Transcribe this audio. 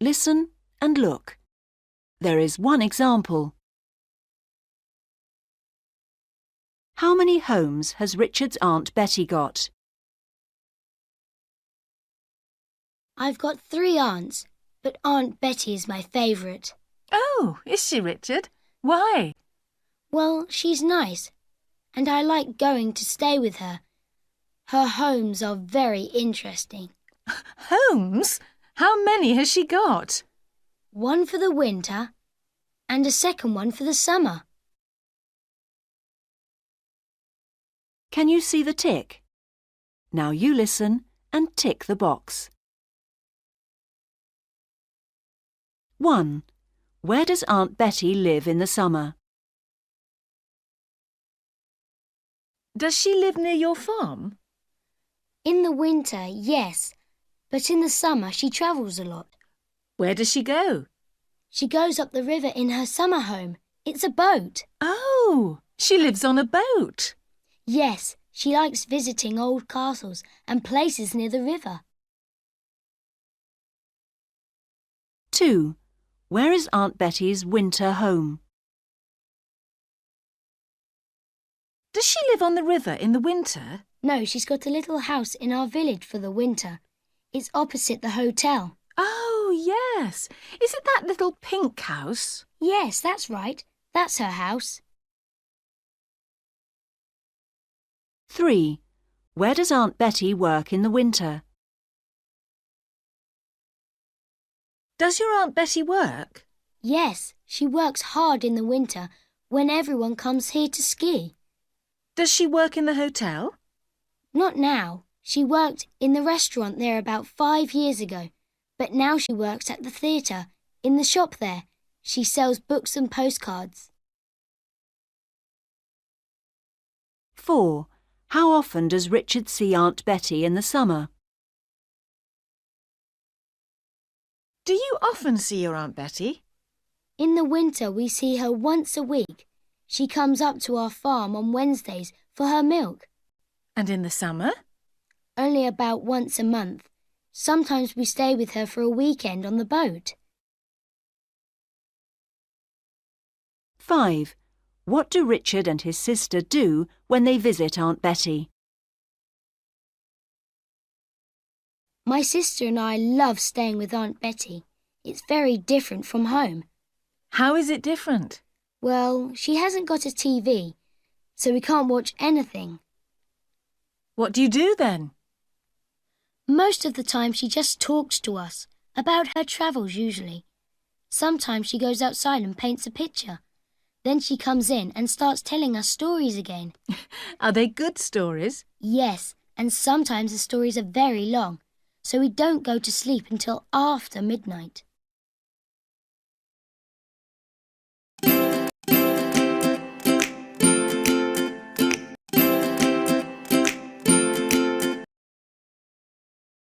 Listen and look. There is one example. How many homes has Richard's Aunt Betty got? I've got 3 aunts, but Aunt Betty is my favourite. Oh, is she, Richard? Why? Well, she's nice, and I like going to stay with her. Her homes are very interesting. Homes? How many has she got? 1 for the winter and a second one for the summer. Can you see the tick? Now you listen and tick the box. 1. Where does Aunt Betty live in the summer? Does she live near your farm? In the winter, yes, but in the summer she travels a lot. Where does she go? She goes up the river in her summer home. It's a boat. Oh, she lives on a boat. Yes, she likes visiting old castles and places near the river. 2. Where is Aunt Betty's winter home? Does she live on the river in the winter? No, she's got a little house in our village for the winter. It's opposite the hotel. Oh, yes. Is it that little pink house? Yes, that's right. That's her house. 3. Where does Aunt Betty work in the winter? Does your Aunt Betty work? Yes, she works hard in the winter when everyone comes here to ski. Does she work in the hotel? Not now. She worked in the restaurant there about 5 years ago, but now she works at the theatre, in the shop there. She sells books and postcards. 4. How often does Richard see Aunt Betty in the summer? Do you often see your Aunt Betty? In the winter, we see her once a week. She comes up to our farm on Wednesdays for her milk. And in the summer? Only about once a month. Sometimes we stay with her for a weekend on the boat. 5. What do Richard and his sister do when they visit Aunt Betty? My sister and I love staying with Aunt Betty. It's very different from home. How is it different? Well, she hasn't got a TV, so we can't watch anything. What do you do then? Most of the time she just talks to us, about her travels usually. Sometimes she goes outside and paints a picture. Then she comes in and starts telling us stories again. Are they good stories? Yes, and sometimes the stories are very long, so we don't go to sleep until after midnight.